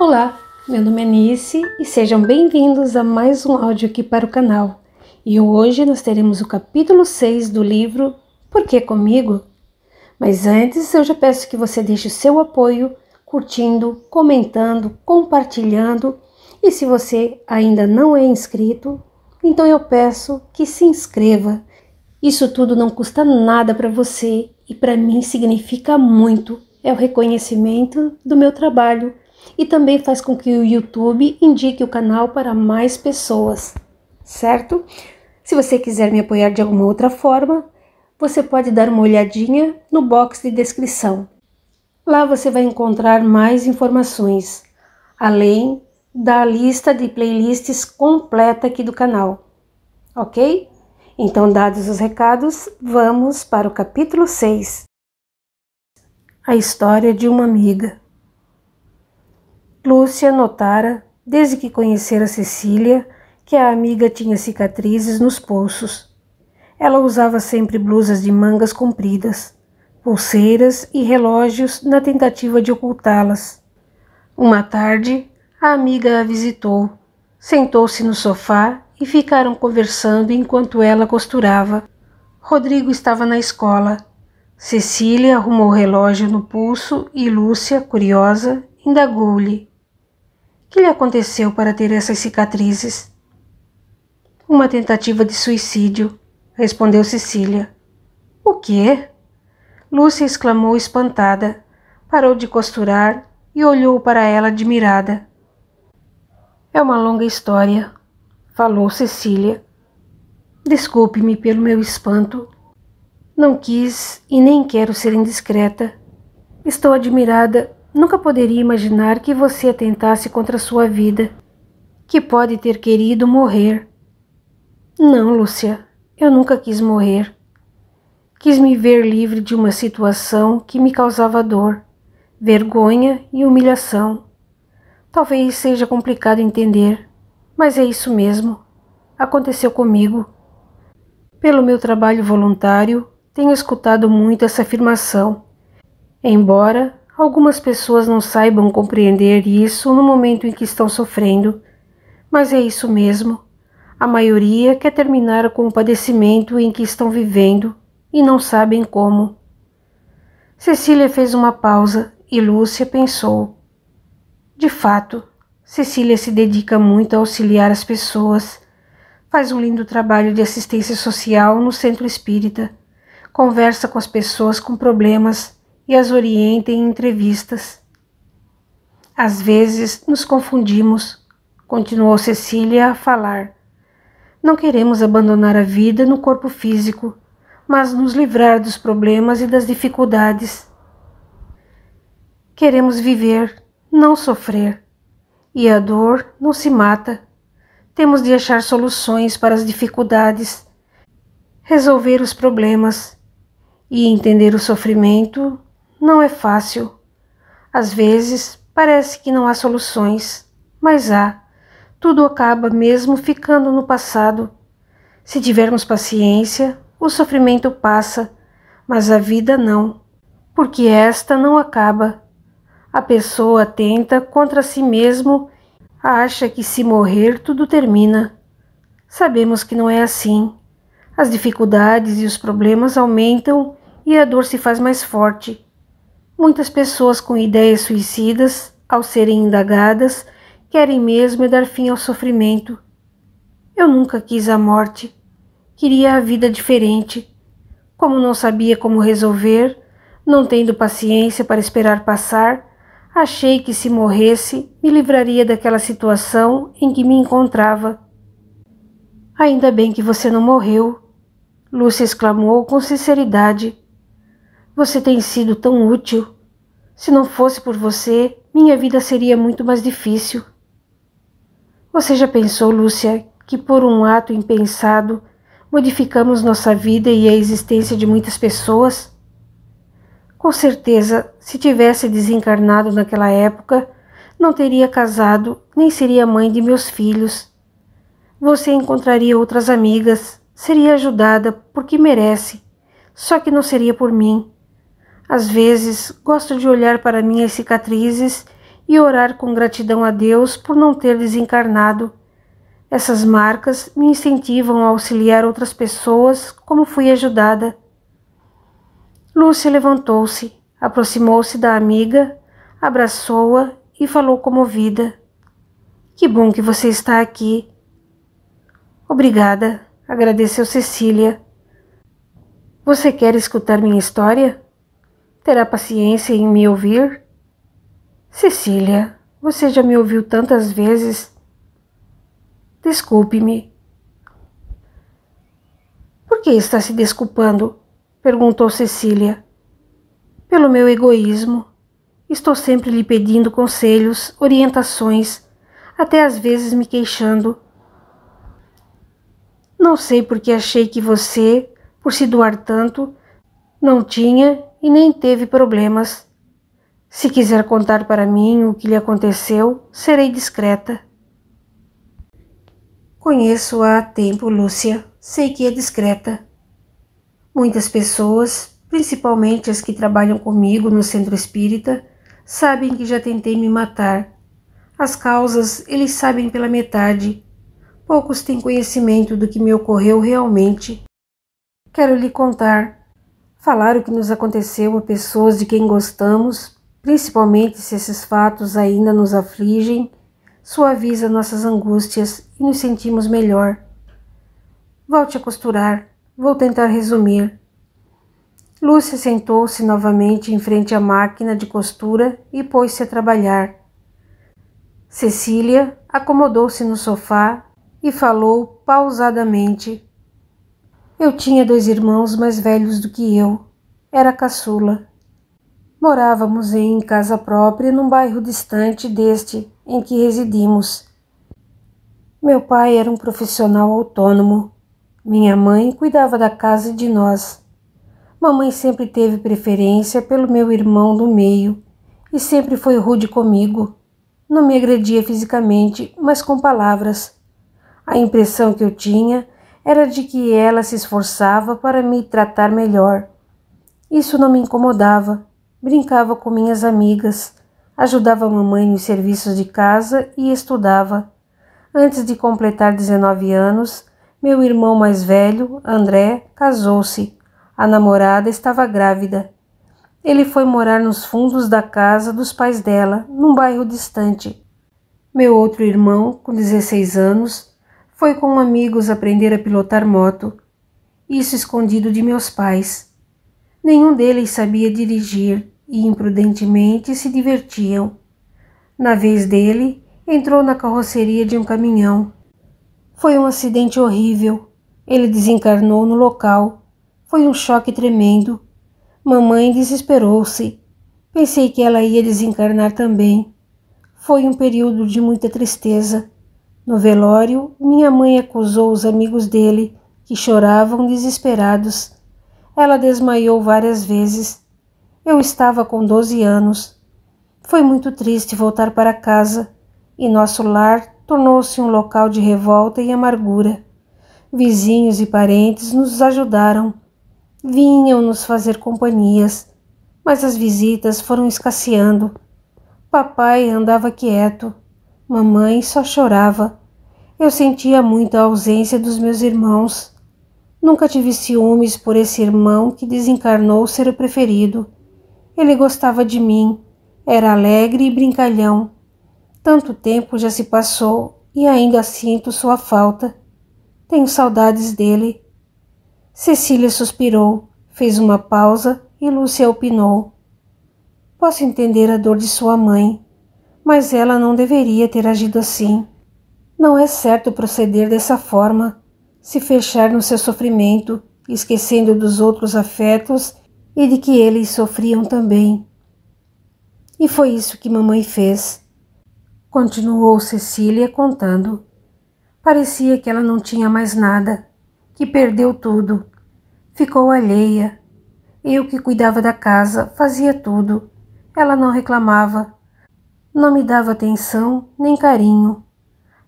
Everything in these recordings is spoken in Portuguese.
Olá, meu nome é Nice e sejam bem-vindos a mais um áudio aqui para o canal. E hoje nós teremos o capítulo 6 do livro Por que Comigo? Mas antes eu já peço que você deixe o seu apoio, curtindo, comentando, compartilhando. E se você ainda não é inscrito, então eu peço que se inscreva. Isso tudo não custa nada para você e para mim significa muito. É o reconhecimento do meu trabalho e também faz com que o YouTube indique o canal para mais pessoas, certo? Se você quiser me apoiar de alguma outra forma, você pode dar uma olhadinha no box de descrição. Lá você vai encontrar mais informações, além da lista de playlists completa aqui do canal, ok? Então, dados os recados, vamos para o capítulo 6. A história de uma amiga. Lúcia notara, desde que conhecera Cecília, que a amiga tinha cicatrizes nos pulsos. Ela usava sempre blusas de mangas compridas, pulseiras e relógios na tentativa de ocultá-las. Uma tarde, a amiga a visitou, sentou-se no sofá e ficaram conversando enquanto ela costurava. Rodrigo estava na escola. Cecília arrumou o relógio no pulso e Lúcia, curiosa, indagou-lhe: "Que lhe aconteceu para ter essas cicatrizes?" "Uma tentativa de suicídio", respondeu Cecília. "O quê?" Lúcia exclamou espantada, parou de costurar e olhou para ela admirada. "É uma longa história", falou Cecília. "Desculpe-me pelo meu espanto. Não quis e nem quero ser indiscreta. Estou admirada. Nunca poderia imaginar que você atentasse contra sua vida, que pode ter querido morrer." "Não, Lúcia, eu nunca quis morrer. Quis me ver livre de uma situação que me causava dor, vergonha e humilhação. Talvez seja complicado entender, mas é isso mesmo. Aconteceu comigo. Pelo meu trabalho voluntário, tenho escutado muito essa afirmação. Embora algumas pessoas não saibam compreender isso no momento em que estão sofrendo, mas é isso mesmo. A maioria quer terminar com o padecimento em que estão vivendo e não sabem como." Cecília fez uma pausa e Lúcia pensou. De fato, Cecília se dedica muito a auxiliar as pessoas. Faz um lindo trabalho de assistência social no centro espírita. Conversa com as pessoas com problemas e as orienta em entrevistas. "Às vezes nos confundimos", continuou Cecília a falar. "Não queremos abandonar a vida no corpo físico, mas nos livrar dos problemas e das dificuldades. Queremos viver, não sofrer. E a dor não se mata. Temos de achar soluções para as dificuldades, resolver os problemas. E entender o sofrimento não é fácil. Às vezes parece que não há soluções, mas há. Tudo acaba mesmo ficando no passado. Se tivermos paciência, o sofrimento passa, mas a vida não, porque esta não acaba. A pessoa tenta contra si mesmo, acha que se morrer tudo termina. Sabemos que não é assim. As dificuldades e os problemas aumentam e a dor se faz mais forte. Muitas pessoas com ideias suicidas, ao serem indagadas, querem mesmo dar fim ao sofrimento. Eu nunca quis a morte. Queria a vida diferente. Como não sabia como resolver, não tendo paciência para esperar passar, achei que se morresse, me livraria daquela situação em que me encontrava." "Ainda bem que você não morreu", Lúcia exclamou com sinceridade. "Você tem sido tão útil. Se não fosse por você, minha vida seria muito mais difícil." "Você já pensou, Lúcia, que por um ato impensado modificamos nossa vida e a existência de muitas pessoas? Com certeza, se tivesse desencarnado naquela época, não teria casado, nem seria mãe de meus filhos. Você encontraria outras amigas, seria ajudada porque merece, só que não seria por mim. Às vezes, gosto de olhar para minhas cicatrizes e orar com gratidão a Deus por não ter desencarnado. Essas marcas me incentivam a auxiliar outras pessoas como fui ajudada. Lúcia levantou-se, aproximou-se da amiga, abraçou-a e falou comovida. Que bom que você está aqui. Obrigada, agradeceu Cecília. Você quer escutar minha história? Terá paciência em me ouvir? Cecília, você já me ouviu tantas vezes. Desculpe-me. Por que está se desculpando? Perguntou Cecília. Pelo meu egoísmo. Estou sempre lhe pedindo conselhos, orientações, até às vezes me queixando. Não sei porque achei que você, por se doar tanto, não tinha e nem teve problemas. Se quiser contar para mim o que lhe aconteceu, serei discreta. Conheço-a há tempo, Lúcia. Sei que é discreta. Muitas pessoas, principalmente as que trabalham comigo no centro espírita, sabem que já tentei me matar. As causas eles sabem pela metade. Poucos têm conhecimento do que me ocorreu realmente. Quero lhe contar. Falar o que nos aconteceu a pessoas de quem gostamos, principalmente se esses fatos ainda nos afligem, suaviza nossas angústias e nos sentimos melhor. Volte a costurar. Vou tentar resumir. Lúcia sentou-se novamente em frente à máquina de costura e pôs-se a trabalhar. Cecília acomodou-se no sofá e falou pausadamente. Eu tinha 2 irmãos mais velhos do que eu. Era caçula. Morávamos em casa própria num bairro distante deste em que residimos. Meu pai era um profissional autônomo. Minha mãe cuidava da casa e de nós. Mamãe sempre teve preferência pelo meu irmão do meio e sempre foi rude comigo. Não me agredia fisicamente, mas com palavras. A impressão que eu tinha era de que ela se esforçava para me tratar melhor. Isso não me incomodava. Brincava com minhas amigas, ajudava a mamãe nos serviços de casa e estudava. Antes de completar 19 anos, meu irmão mais velho, André, casou-se. A namorada estava grávida. Ele foi morar nos fundos da casa dos pais dela, num bairro distante. Meu outro irmão, com 16 anos, foi com amigos aprender a pilotar moto. Isso escondido de meus pais. Nenhum deles sabia dirigir e imprudentemente se divertiam. Na vez dele, entrou na carroceria de um caminhão. Foi um acidente horrível. Ele desencarnou no local. Foi um choque tremendo. Mamãe desesperou-se. Pensei que ela ia desencarnar também. Foi um período de muita tristeza. No velório, minha mãe acusou os amigos dele, que choravam desesperados. Ela desmaiou várias vezes. Eu estava com 12 anos. Foi muito triste voltar para casa, e nosso lar tornou-se um local de revolta e amargura. Vizinhos e parentes nos ajudaram. Vinham nos fazer companhias, mas as visitas foram escasseando. Papai andava quieto. Mamãe só chorava. Eu sentia muito a ausência dos meus irmãos. Nunca tive ciúmes por esse irmão que desencarnou ser o preferido. Ele gostava de mim, era alegre e brincalhão. Tanto tempo já se passou e ainda sinto sua falta. Tenho saudades dele. Cecília suspirou, fez uma pausa e Lúcia opinou. Posso entender a dor de sua mãe, mas ela não deveria ter agido assim. Não é certo proceder dessa forma, se fechar no seu sofrimento, esquecendo dos outros afetos e de que eles sofriam também. E foi isso que mamãe fez. Continuou Cecília contando. Parecia que ela não tinha mais nada, que perdeu tudo. Ficou alheia. Eu que cuidava da casa, fazia tudo. Ela não reclamava. Não me dava atenção nem carinho.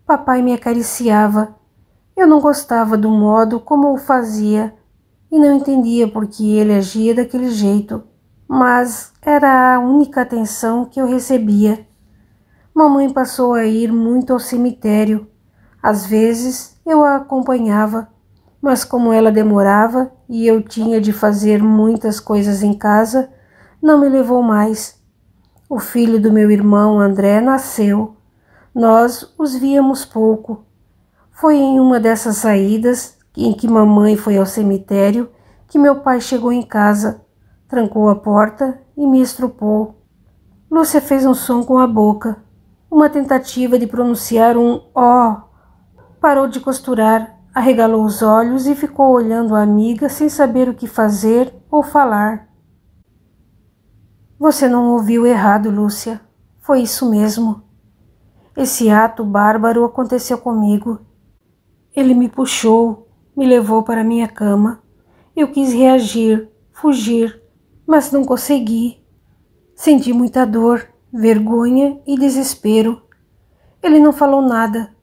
Papai me acariciava. Eu não gostava do modo como o fazia e não entendia por que ele agia daquele jeito, mas era a única atenção que eu recebia. Mamãe passou a ir muito ao cemitério. Às vezes eu a acompanhava, mas como ela demorava e eu tinha de fazer muitas coisas em casa, não me levou mais. O filho do meu irmão André nasceu. Nós os víamos pouco. Foi em uma dessas saídas em que mamãe foi ao cemitério que meu pai chegou em casa, trancou a porta e me estrupou. Lúcia fez um som com a boca, uma tentativa de pronunciar um ó. Parou de costurar, arregalou os olhos e ficou olhando a amiga sem saber o que fazer ou falar. Você não ouviu errado, Lúcia. Foi isso mesmo. Esse ato bárbaro aconteceu comigo. Ele me puxou, me levou para minha cama. Eu quis reagir, fugir, mas não consegui. Senti muita dor, vergonha e desespero. Ele não falou nada.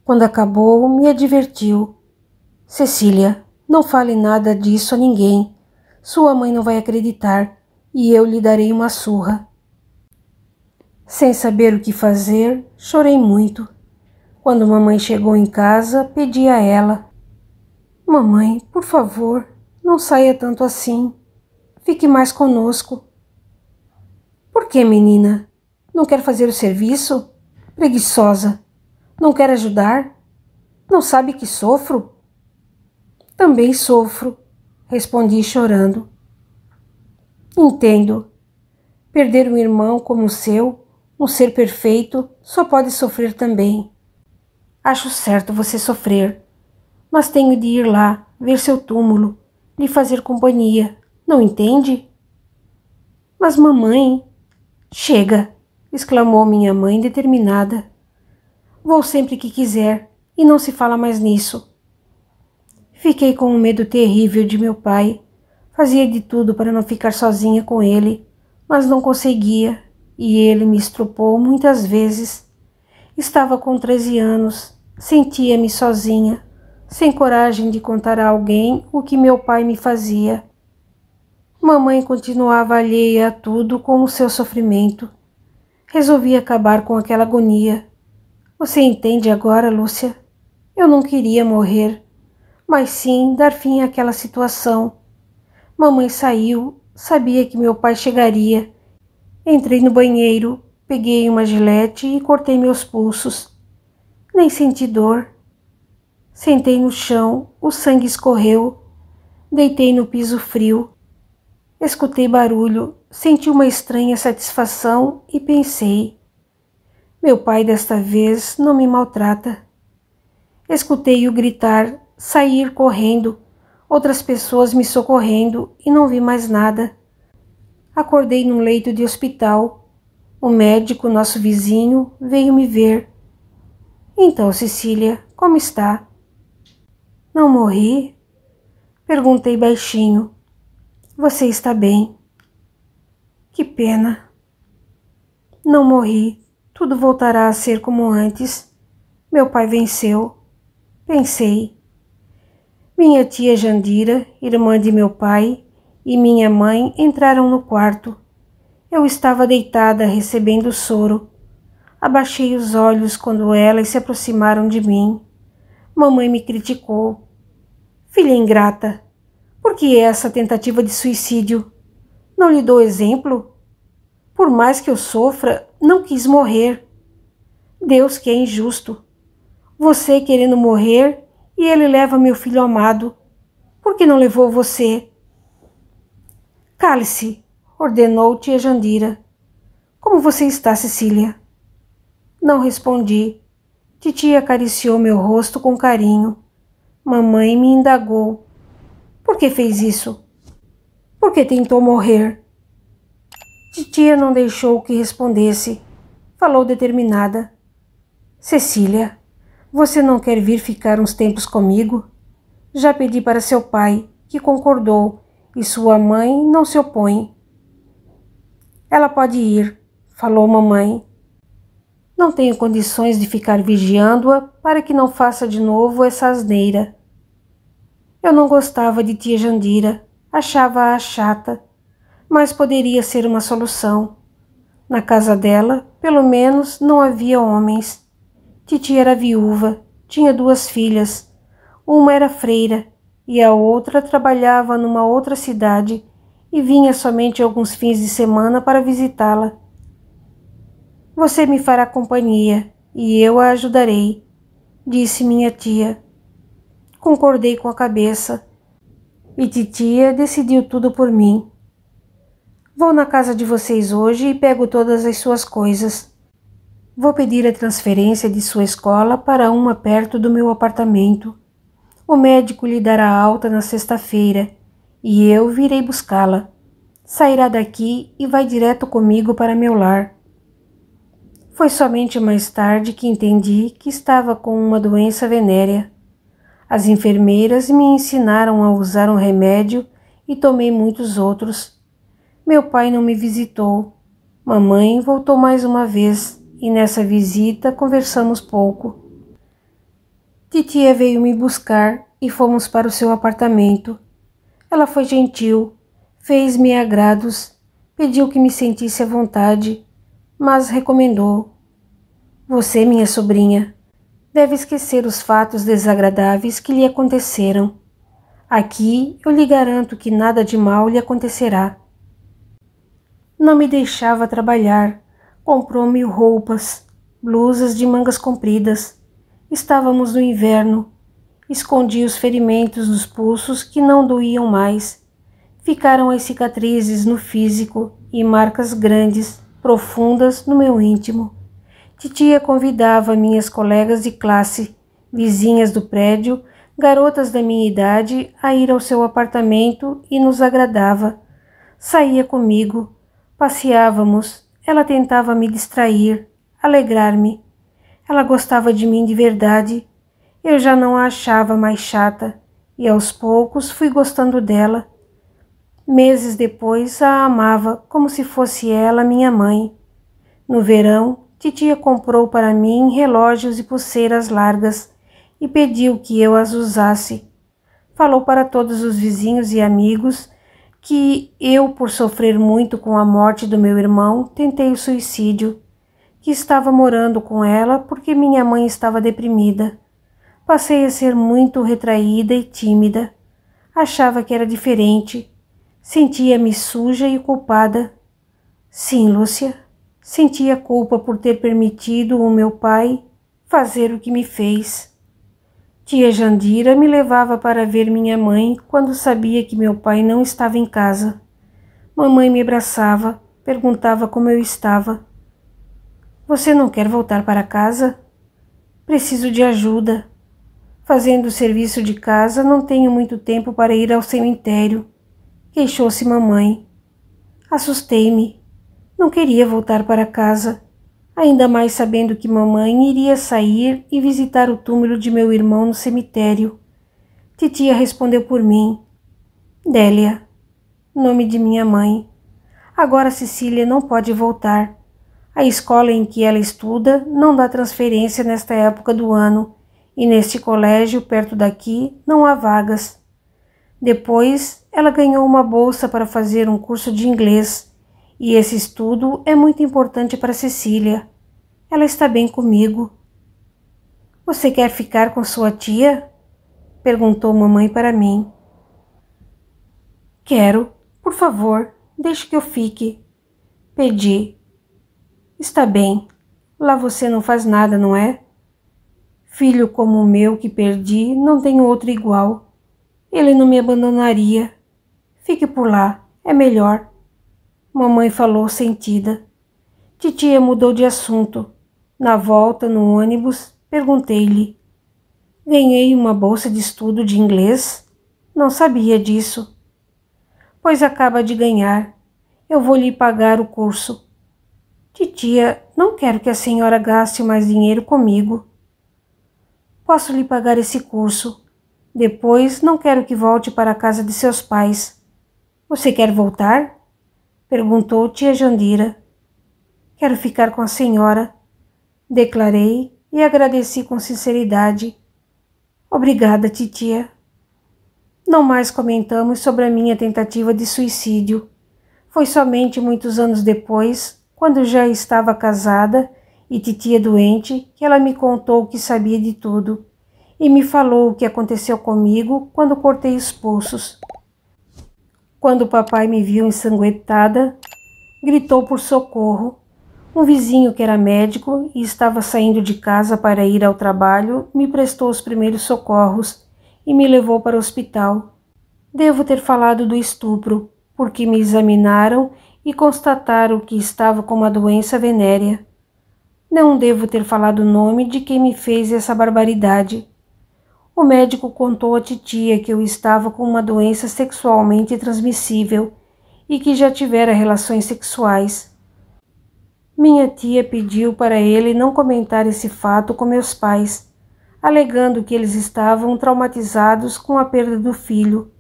Quando acabou, me advertiu. Cecília, não fale nada disso a ninguém. Sua mãe não vai acreditar e eu lhe darei uma surra. Sem saber o que fazer, chorei muito. Quando mamãe chegou em casa, pedi a ela: Mamãe, por favor, não saia tanto assim. Fique mais conosco. Por que, menina? Não quer fazer o serviço? Preguiçosa. Não quer ajudar? Não sabe que sofro? Também sofro, respondi chorando. Entendo. Perder um irmão como o seu, um ser perfeito, só pode sofrer também. Acho certo você sofrer, mas tenho de ir lá, ver seu túmulo, lhe fazer companhia, não entende? Mas mamãe... Chega, exclamou minha mãe determinada. Vou sempre que quiser e não se fala mais nisso. Fiquei com um medo terrível de meu pai. Fazia de tudo para não ficar sozinha com ele, mas não conseguia e ele me estrupou muitas vezes. Estava com 13 anos, sentia-me sozinha, sem coragem de contar a alguém o que meu pai me fazia. Mamãe continuava alheia a tudo com o seu sofrimento. Resolvi acabar com aquela agonia. Você entende agora, Lúcia? Eu não queria morrer, mas sim dar fim àquela situação. Mamãe saiu, sabia que meu pai chegaria. Entrei no banheiro, peguei uma gilete e cortei meus pulsos. Nem senti dor. Sentei no chão, o sangue escorreu. Deitei no piso frio. Escutei barulho, senti uma estranha satisfação e pensei: meu pai desta vez não me maltrata. Escutei-o gritar, sair correndo, outras pessoas me socorrendo e não vi mais nada. Acordei num leito de hospital. O médico, nosso vizinho, veio me ver. Então, Cecília, como está? Não morri? Perguntei baixinho. Você está bem? Que pena. Não morri. Tudo voltará a ser como antes. Meu pai venceu. Pensei. Minha tia Jandira, irmã de meu pai, e minha mãe entraram no quarto. Eu estava deitada recebendo soro. Abaixei os olhos quando elas se aproximaram de mim. Mamãe me criticou. Filha ingrata, por que essa tentativa de suicídio? Não lhe dou exemplo? Por mais que eu sofra, não quis morrer. Deus que é injusto. Você querendo morrer e ele leva meu filho amado. Por que não levou você? Cale-se, ordenou tia Jandira. Como você está, Cecília? Não respondi. Titia acariciou meu rosto com carinho. Mamãe me indagou. Por que fez isso? Por que tentou morrer? Titia não deixou que respondesse. Falou determinada. Cecília, você não quer vir ficar uns tempos comigo? Já pedi para seu pai, que concordou, e sua mãe não se opõe. Ela pode ir, falou mamãe. Não tenho condições de ficar vigiando-a para que não faça de novo essa asneira. Eu não gostava de tia Jandira, achava-a chata, mas poderia ser uma solução. Na casa dela, pelo menos, não havia homens. Titia era viúva, tinha 2 filhas. Uma era freira e a outra trabalhava numa outra cidade e vinha somente alguns fins de semana para visitá-la. Você me fará companhia e eu a ajudarei, disse minha tia. Concordei com a cabeça e titia decidiu tudo por mim. Vou na casa de vocês hoje e pego todas as suas coisas. Vou pedir a transferência de sua escola para uma perto do meu apartamento. O médico lhe dará alta na sexta-feira e eu virei buscá-la. Sairá daqui e vai direto comigo para meu lar. Foi somente mais tarde que entendi que estava com uma doença venérea. As enfermeiras me ensinaram a usar um remédio e tomei muitos outros. Meu pai não me visitou. Mamãe voltou mais uma vez e nessa visita conversamos pouco. Titia veio me buscar e fomos para o seu apartamento. Ela foi gentil, fez-me agrados, pediu que me sentisse à vontade, mas recomendou: você, minha sobrinha, deve esquecer os fatos desagradáveis que lhe aconteceram. Aqui eu lhe garanto que nada de mal lhe acontecerá. Não me deixava trabalhar, comprou-me roupas, blusas de mangas compridas. Estávamos no inverno. Escondi os ferimentos dos pulsos que não doíam mais. Ficaram as cicatrizes no físico e marcas grandes, profundas no meu íntimo. Titia convidava minhas colegas de classe, vizinhas do prédio, garotas da minha idade, a ir ao seu apartamento e nos agradava. Saía comigo, passeávamos, ela tentava me distrair, alegrar-me. Ela gostava de mim de verdade. Eu já não a achava mais chata e aos poucos fui gostando dela. Meses depois a amava como se fosse ela minha mãe. No verão, titia comprou para mim relógios e pulseiras largas e pediu que eu as usasse. Falou para todos os vizinhos e amigos que eu, por sofrer muito com a morte do meu irmão, tentei o suicídio, que estava morando com ela porque minha mãe estava deprimida. Passei a ser muito retraída e tímida. Achava que era diferente. Sentia-me suja e culpada. Sim, Lúcia, sentia culpa por ter permitido o meu pai fazer o que me fez. Tia Jandira me levava para ver minha mãe quando sabia que meu pai não estava em casa. Mamãe me abraçava, perguntava como eu estava. Você não quer voltar para casa? Preciso de ajuda. Fazendo o serviço de casa, não tenho muito tempo para ir ao cemitério. Queixou-se mamãe. Assustei-me. Não queria voltar para casa, ainda mais sabendo que mamãe iria sair e visitar o túmulo de meu irmão no cemitério. Titia respondeu por mim. Délia, nome de minha mãe. Agora Cecília não pode voltar. A escola em que ela estuda não dá transferência nesta época do ano e neste colégio perto daqui não há vagas. Depois, ela ganhou uma bolsa para fazer um curso de inglês e esse estudo é muito importante para Cecília. Ela está bem comigo. Você quer ficar com sua tia? Perguntou mamãe para mim. Quero, por favor, deixe que eu fique. Pedi. Está bem, lá você não faz nada, não é? Filho como o meu que perdi, não tenho outro igual. Ele não me abandonaria. Fique por lá, é melhor. Mamãe falou sentida. Titia mudou de assunto. Na volta, no ônibus, perguntei-lhe. Ganhei uma bolsa de estudo de inglês? Não sabia disso. Pois acaba de ganhar. Eu vou lhe pagar o curso. Titia, não quero que a senhora gaste mais dinheiro comigo. Posso lhe pagar esse curso. Depois não quero que volte para a casa de seus pais. Você quer voltar? Perguntou tia Jandira. Quero ficar com a senhora. Declarei e agradeci com sinceridade. Obrigada, titia. Não mais comentamos sobre a minha tentativa de suicídio. Foi somente muitos anos depois, quando já estava casada e titia doente, que ela me contou que sabia de tudo e me falou o que aconteceu comigo quando cortei os pulsos. Quando o papai me viu ensanguentada, gritou por socorro. Um vizinho que era médico e estava saindo de casa para ir ao trabalho me prestou os primeiros socorros e me levou para o hospital. Devo ter falado do estupro, porque me examinaram e constataram que estava com uma doença venérea. Não devo ter falado o nome de quem me fez essa barbaridade. O médico contou à titia que eu estava com uma doença sexualmente transmissível e que já tivera relações sexuais. Minha tia pediu para ele não comentar esse fato com meus pais, alegando que eles estavam traumatizados com a perda do filho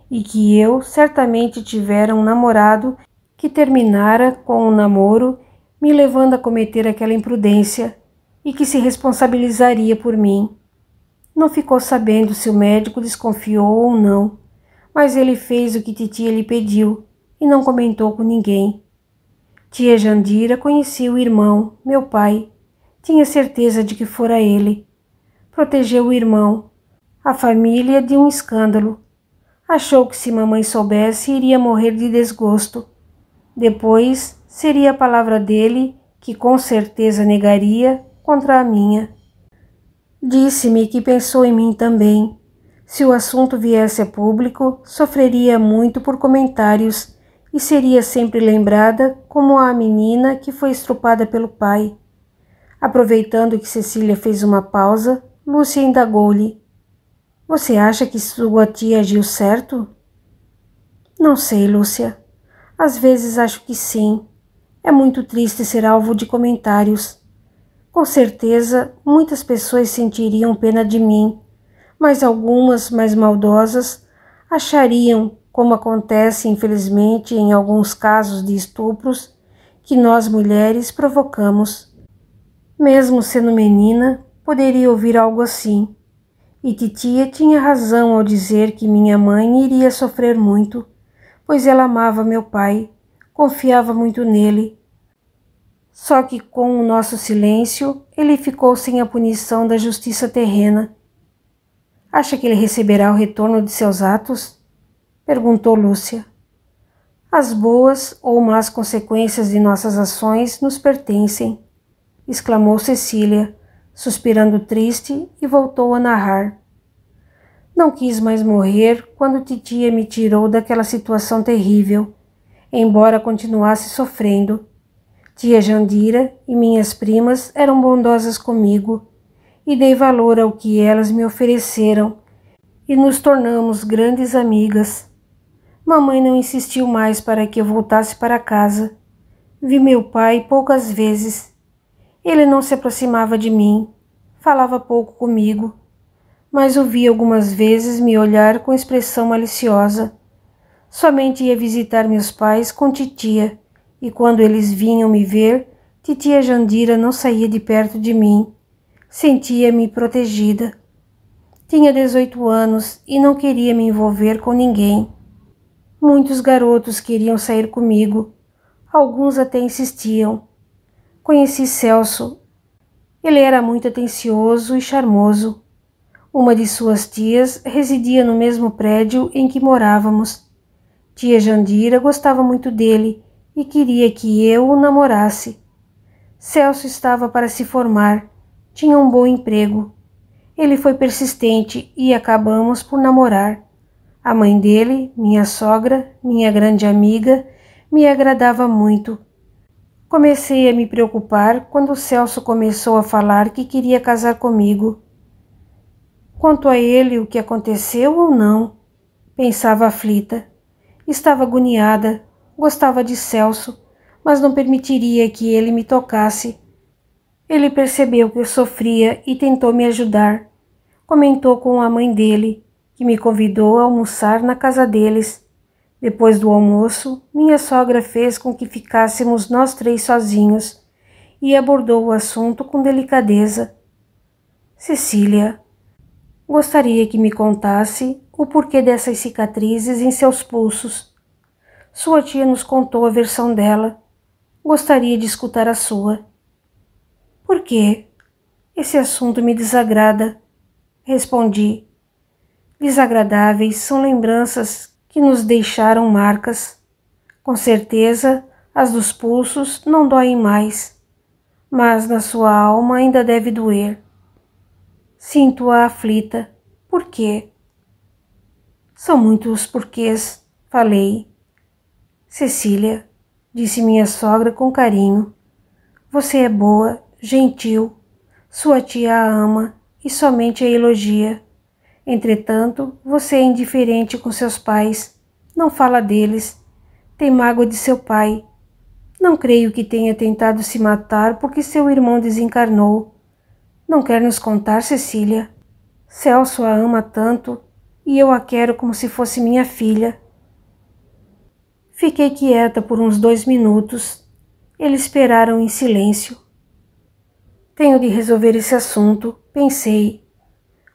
e que eu certamente tivera um namorado que terminara com o namoro, me levando a cometer aquela imprudência e que se responsabilizaria por mim. Não ficou sabendo se o médico desconfiou ou não, mas ele fez o que titia lhe pediu e não comentou com ninguém. Tia Jandira conhecia o irmão, meu pai. Tinha certeza de que fora ele. Protegeu o irmão, a família de um escândalo. Achou que se mamãe soubesse iria morrer de desgosto. Depois seria a palavra dele, que com certeza negaria, contra a minha. Disse-me que pensou em mim também. Se o assunto viesse a público, sofreria muito por comentários e seria sempre lembrada como a menina que foi estrupada pelo pai. Aproveitando que Cecília fez uma pausa, Lúcia indagou-lhe: "Você acha que sua tia agiu certo?" "Não sei, Lúcia. Às vezes acho que sim. É muito triste ser alvo de comentários. Com certeza, muitas pessoas sentiriam pena de mim, mas algumas, mais maldosas, achariam, como acontece infelizmente em alguns casos de estupros, que nós mulheres provocamos. Mesmo sendo menina, poderia ouvir algo assim. E titia tinha razão ao dizer que minha mãe iria sofrer muito, pois ela amava meu pai, confiava muito nele. Só que com o nosso silêncio, ele ficou sem a punição da justiça terrena. Acha que ele receberá o retorno de seus atos?" perguntou Lúcia. "As boas ou más consequências de nossas ações nos pertencem", exclamou Cecília, suspirando triste, e voltou a narrar. "Não quis mais morrer quando titia me tirou daquela situação terrível, embora continuasse sofrendo. Tia Jandira e minhas primas eram bondosas comigo, e dei valor ao que elas me ofereceram, e nos tornamos grandes amigas. Mamãe não insistiu mais para que eu voltasse para casa. Vi meu pai poucas vezes. Ele não se aproximava de mim, falava pouco comigo, mas o vi algumas vezes me olhar com expressão maliciosa. Somente ia visitar meus pais com titia, e quando eles vinham me ver, titia Jandira não saía de perto de mim. Sentia-me protegida. Tinha 18 anos e não queria me envolver com ninguém. Muitos garotos queriam sair comigo. Alguns até insistiam. Conheci Celso. Ele era muito atencioso e charmoso. Uma de suas tias residia no mesmo prédio em que morávamos. Tia Jandira gostava muito dele e queria que eu o namorasse. Celso estava para se formar. Tinha um bom emprego. Ele foi persistente e acabamos por namorar. A mãe dele, minha sogra, minha grande amiga, me agradava muito. Comecei a me preocupar quando Celso começou a falar que queria casar comigo. Quanto a ele, o que aconteceu ou não? Pensava aflita. Estava agoniada, gostava de Celso, mas não permitiria que ele me tocasse. Ele percebeu que eu sofria e tentou me ajudar. Comentou com a mãe dele, que me convidou a almoçar na casa deles. Depois do almoço, minha sogra fez com que ficássemos nós três sozinhos e abordou o assunto com delicadeza. "Cecília, gostaria que me contasse o porquê dessas cicatrizes em seus pulsos." Sua tia nos contou a versão dela. Gostaria de escutar a sua. Por quê? Esse assunto me desagrada, respondi. Desagradáveis são lembranças que nos deixaram marcas. Com certeza, as dos pulsos não doem mais, mas na sua alma ainda deve doer. Sinto-a aflita. Por quê? São muitos porquês, falei. Cecília, disse minha sogra com carinho, você é boa, gentil, sua tia a ama e somente a elogia. Entretanto, você é indiferente com seus pais, não fala deles, tem mágoa de seu pai. Não creio que tenha tentado se matar porque seu irmão desencarnou. Não quer nos contar, Cecília? Celso a ama tanto e eu a quero como se fosse minha filha. Fiquei quieta por uns 2 minutos. Eles esperaram em silêncio. Tenho de resolver esse assunto, pensei.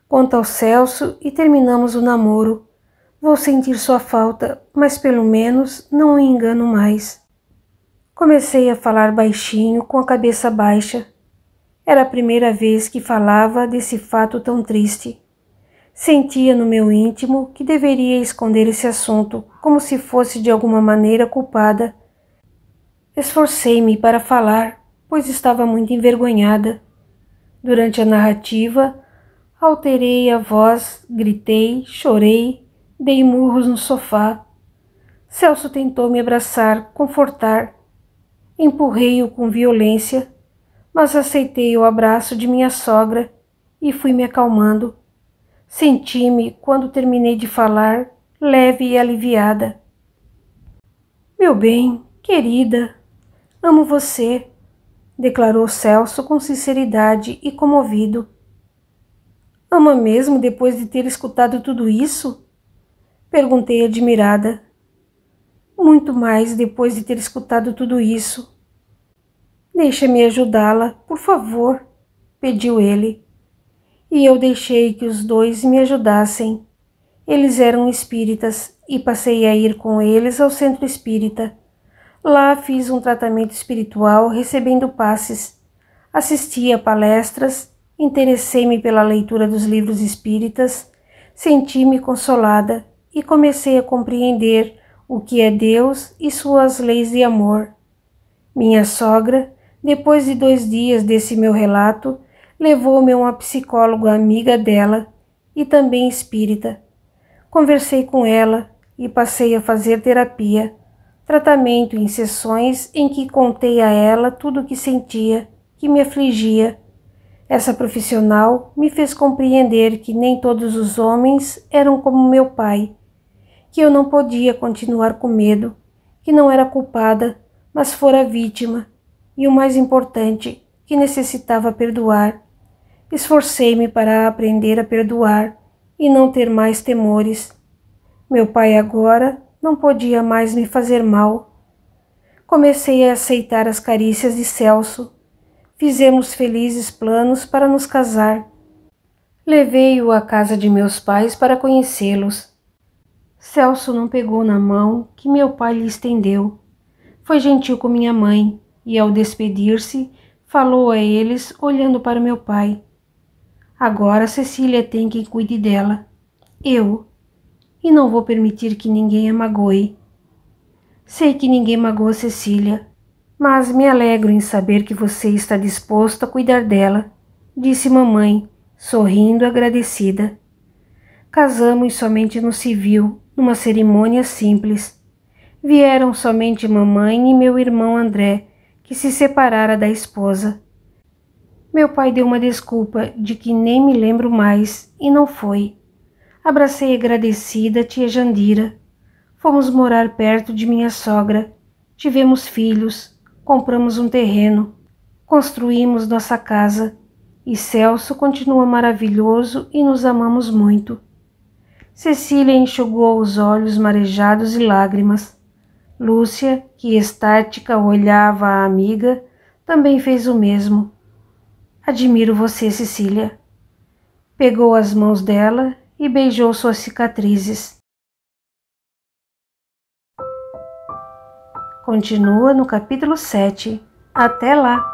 Quanto ao Celso, e terminamos o namoro. Vou sentir sua falta, mas pelo menos não o engano mais. Comecei a falar baixinho, com a cabeça baixa. Era a primeira vez que falava desse fato tão triste. Sentia no meu íntimo que deveria esconder esse assunto, como se fosse de alguma maneira culpada. Esforcei-me para falar, pois estava muito envergonhada. Durante a narrativa, alterei a voz, gritei, chorei, dei murros no sofá. Celso tentou me abraçar, confortar. Empurrei-o com violência, mas aceitei o abraço de minha sogra e fui me acalmando. Senti-me, quando terminei de falar, leve e aliviada. Meu bem, querida, amo você, declarou Celso com sinceridade e comovido. Ama mesmo depois de ter escutado tudo isso? Perguntei admirada. Muito mais depois de ter escutado tudo isso. Deixa-me ajudá-la, por favor, pediu ele. E eu deixei que os dois me ajudassem. Eles eram espíritas e passei a ir com eles ao centro espírita. Lá fiz um tratamento espiritual recebendo passes. Assisti a palestras, interessei-me pela leitura dos livros espíritas, senti-me consolada e comecei a compreender o que é Deus e suas leis de amor. Minha sogra, depois de 2 dias desse meu relato, levou-me a uma psicóloga amiga dela e também espírita. Conversei com ela e passei a fazer terapia, tratamento em sessões em que contei a ela tudo o que sentia, que me afligia. Essa profissional me fez compreender que nem todos os homens eram como meu pai, que eu não podia continuar com medo, que não era culpada, mas fora vítima, e o mais importante, que necessitava perdoar. Esforcei-me para aprender a perdoar e não ter mais temores. Meu pai agora não podia mais me fazer mal. Comecei a aceitar as carícias de Celso. Fizemos felizes planos para nos casar. Levei-o à casa de meus pais para conhecê-los. Celso não pegou na mão que meu pai lhe estendeu. Foi gentil com minha mãe e, ao despedir-se, falou a eles olhando para meu pai. Agora Cecília tem quem cuide dela. Eu. E não vou permitir que ninguém a magoe. Sei que ninguém magoa Cecília, mas me alegro em saber que você está disposto a cuidar dela, disse mamãe, sorrindo agradecida. Casamos somente no civil, numa cerimônia simples. Vieram somente mamãe e meu irmão André, que se separara da esposa. Meu pai deu uma desculpa de que nem me lembro mais e não foi. Abracei agradecida a tia Jandira. Fomos morar perto de minha sogra. Tivemos filhos, compramos um terreno, construímos nossa casa e Celso continua maravilhoso e nos amamos muito. Cecília enxugou os olhos marejados de lágrimas. Lúcia, que estática olhava a amiga, também fez o mesmo. Admiro você, Cecília. Pegou as mãos dela e beijou suas cicatrizes. Continua no capítulo 7. Até lá!